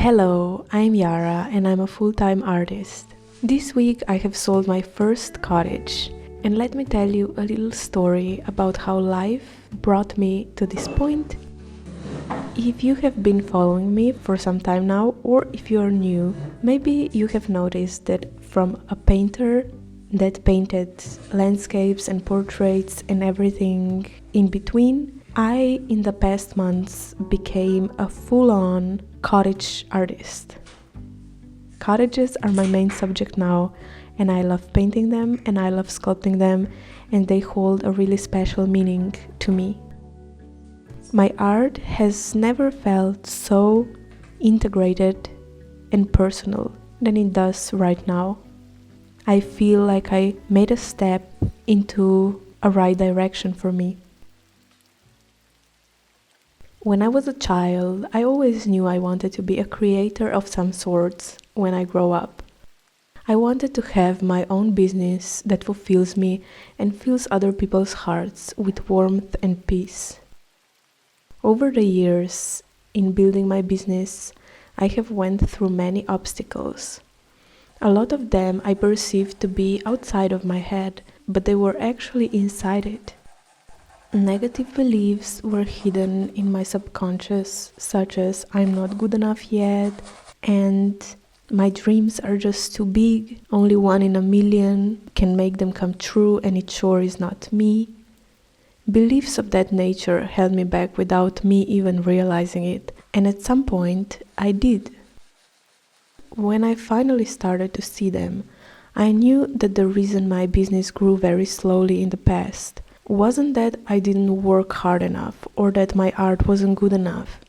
Hello, I'm Yara and I'm a full-time artist. This week I have sold my first cottage, and let me tell you a little story about how life brought me to this point. If you have been following me for some time now, or if you are new, maybe you have noticed that from a painter that painted landscapes and portraits and everything in between, I, in the past months, became a full-on cottage artist. Cottages are my main subject now, and I love painting them and I love sculpting them, and they hold a really special meaning to me. My art has never felt so integrated and personal than it does right now. I feel like I made a step into a right direction for me. When I was a child, I always knew I wanted to be a creator of some sorts when I grow up. I wanted to have my own business that fulfills me and fills other people's hearts with warmth and peace. Over the years, in building my business, I have went through many obstacles. A lot of them I perceived to be outside of my head, but they were actually inside it. Negative beliefs were hidden in my subconscious, such as I'm not good enough yet, and my dreams are just too big, only one in a million can make them come true and it sure is not me. Beliefs of that nature held me back without me even realizing it, and at some point I did. When I finally started to see them, I knew that the reason my business grew very slowly in the past wasn't that I didn't work hard enough or that my art wasn't good enough.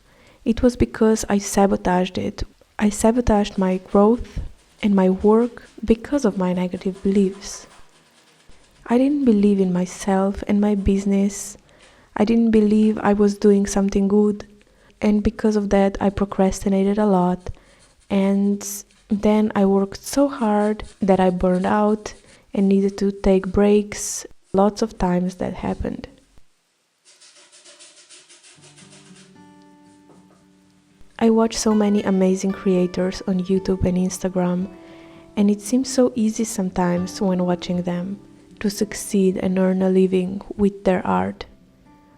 It was because I sabotaged it. I sabotaged my growth and my work because of my negative beliefs. I didn't believe in myself and my business. I didn't believe I was doing something good, and because of that I procrastinated a lot, and then I worked so hard that I burned out and needed to take breaks. Lots of times that happened. I watch so many amazing creators on YouTube and Instagram, and it seems so easy sometimes when watching them to succeed and earn a living with their art.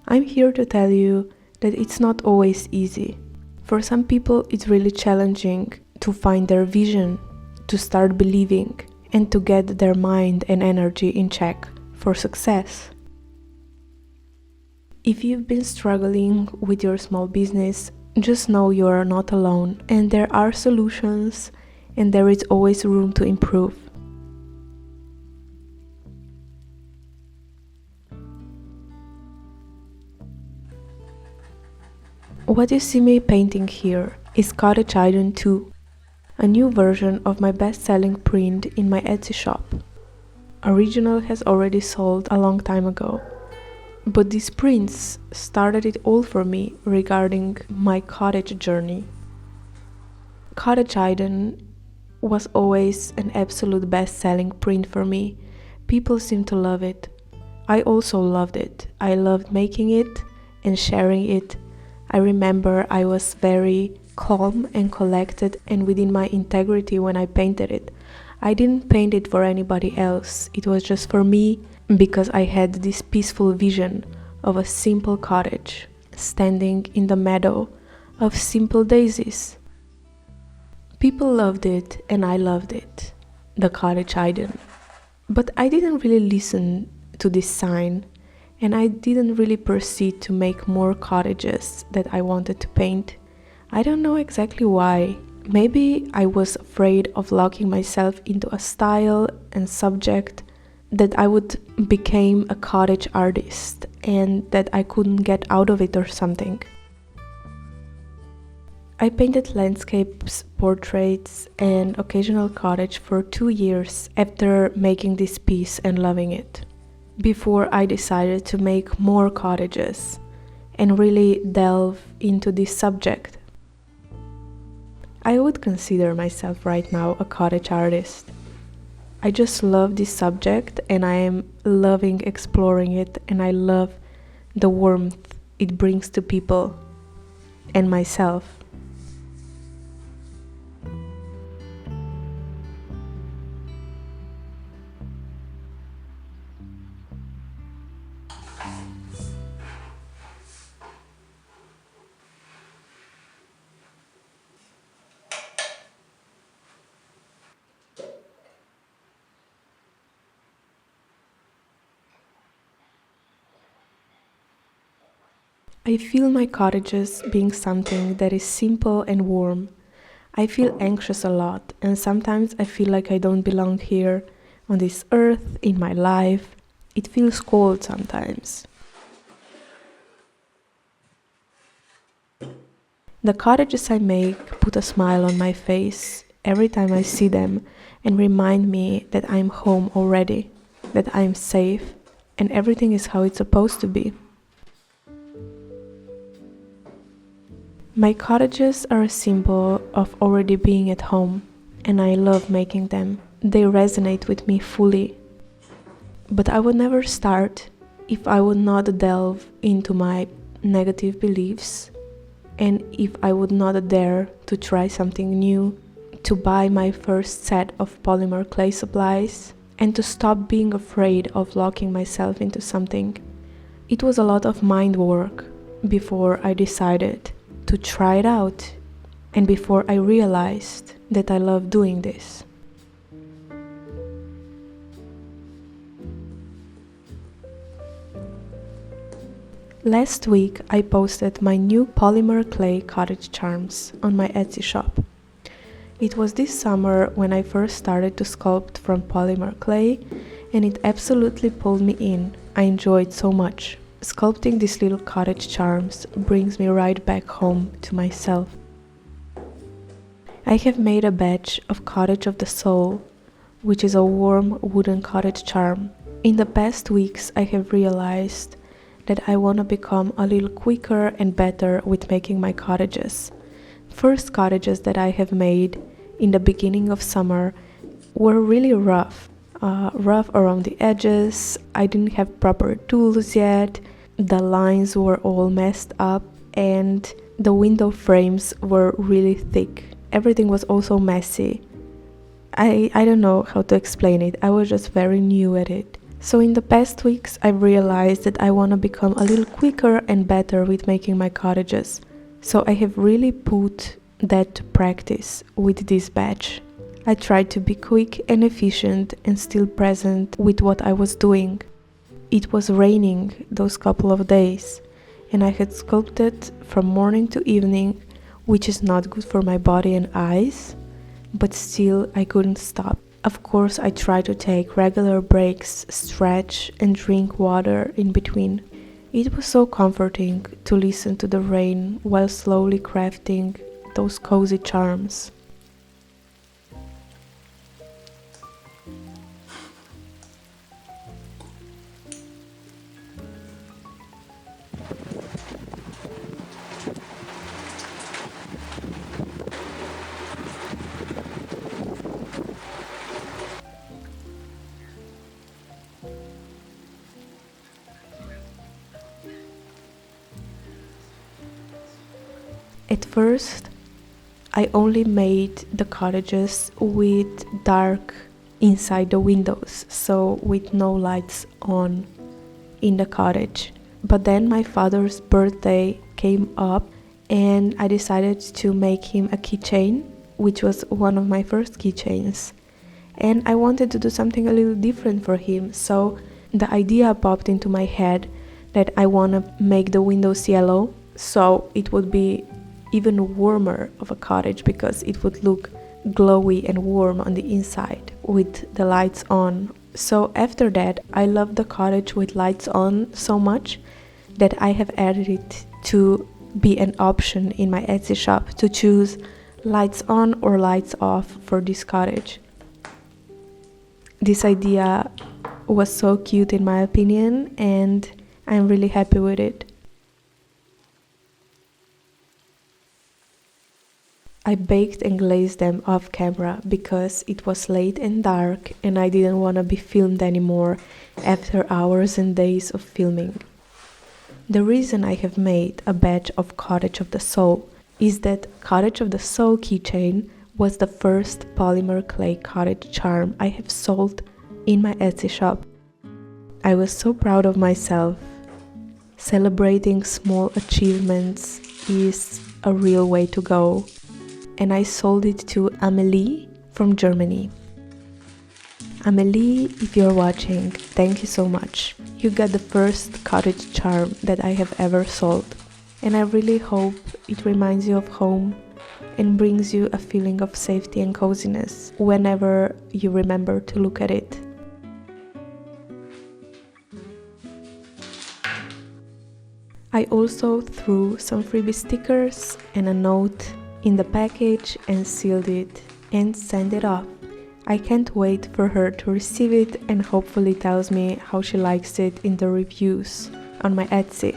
I'm here to tell you that it's not always easy. For some people, it's really challenging to find their vision, to start believing, and to get their mind and energy in check for success. If you've been struggling with your small business, just know you are not alone, and there are solutions, and there is always room to improve. What you see me painting here is Cottage 2, a new version of my best-selling print in my Etsy shop. Original has already sold a long time ago, but these prints started it all for me regarding my cottage journey. Cottage was always an absolute best-selling print for me. People seem to love it. I also loved it. I loved making it and sharing it. I remember I was very calm and collected and within my integrity when I painted it. I didn't paint it for anybody else, it was just for me, because I had this peaceful vision of a simple cottage, standing in the meadow of simple daisies. People loved it and I loved it, the Cottage Iden. But I didn't really listen to this sign, and I didn't really proceed to make more cottages that I wanted to paint. I don't know exactly why. Maybe I was afraid of locking myself into a style and subject that I would become a cottage artist and that I couldn't get out of it or something. I painted landscapes, portraits and occasional cottage for 2 years after making this piece and loving it, before I decided to make more cottages and really delve into this subject. I would consider myself right now a cottage artist. I just love this subject and I am loving exploring it, and I love the warmth it brings to people and myself. I feel my cottages being something that is simple and warm. I feel anxious a lot, and sometimes I feel like I don't belong here, on this earth, in my life. It feels cold sometimes. The cottages I make put a smile on my face every time I see them and remind me that I'm home already, that I'm safe, and everything is how it's supposed to be. My cottages are a symbol of already being at home, and I love making them. They resonate with me fully. But I would never start if I would not delve into my negative beliefs, and if I would not dare to try something new, to buy my first set of polymer clay supplies, and to stop being afraid of locking myself into something. It was a lot of mind work before I decided to try it out, and before I realized that I love doing this. Last week I posted my new polymer clay cottage charms on my Etsy shop. It was this summer when I first started to sculpt from polymer clay, and it absolutely pulled me in. I enjoyed so much. Sculpting these little cottage charms brings me right back home to myself. I have made a batch of Cottage of the Soul, which is a warm wooden cottage charm. In the past weeks I have realized that I want to become a little quicker and better with making my cottages. First cottages that I have made in the beginning of summer were really rough around the edges. I didn't have proper tools yet. The lines were all messed up and the window frames were really thick. Everything was also messy. I don't know how to explain it. I was just very new at it. So in the past weeks I realized that I want to become a little quicker and better with making my cottages. So I have really put that to practice with this batch. I tried to be quick and efficient and still present with what I was doing. It was raining those couple of days, and I had sculpted from morning to evening, which is not good for my body and eyes, but still I couldn't stop. Of course, I tried to take regular breaks, stretch and drink water in between. It was so comforting to listen to the rain while slowly crafting those cozy charms. At first, I only made the cottages with dark inside the windows, so with no lights on in the cottage. But then my father's birthday came up and I decided to make him a keychain, which was one of my first keychains. And I wanted to do something a little different for him, so the idea popped into my head that I want to make the windows yellow, so it would be even warmer of a cottage because it would look glowy and warm on the inside with the lights on. So after that, I love the cottage with lights on so much that I have added it to be an option in my Etsy shop to choose lights on or lights off for this cottage. This idea was so cute in my opinion, and I'm really happy with it. I baked and glazed them off camera because it was late and dark and I didn't want to be filmed anymore after hours and days of filming. The reason I have made a batch of Cottage of the Soul is that Cottage of the Soul keychain was the first polymer clay cottage charm I have sold in my Etsy shop. I was so proud of myself. Celebrating small achievements is a real way to go. And I sold it to Amelie from Germany. Amelie, if you're watching, thank you so much. You got the first cottage charm that I have ever sold. and I really hope it reminds you of home and brings you a feeling of safety and coziness whenever you remember to look at it. I also threw some freebie stickers and a note in the package and sealed it and sent it off. I can't wait for her to receive it and hopefully tells me how she likes it in the reviews on my Etsy.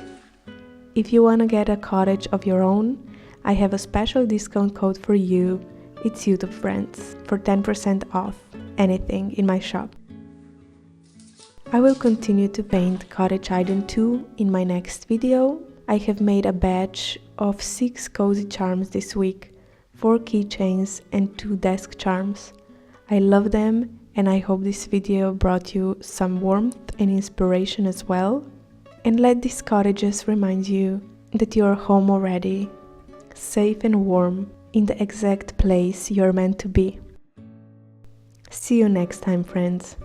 If you want to get a cottage of your own, I have a special discount code for you. It's YouTube Friends for 10% off anything in my shop. I will continue to paint Cottage Item 2 in my next video. I have made a batch of 6 cozy charms this week, 4 keychains and 2 desk charms. I love them and I hope this video brought you some warmth and inspiration as well. And let these cottages remind you that you are home already, safe and warm, in the exact place you're meant to be. See you next time, friends.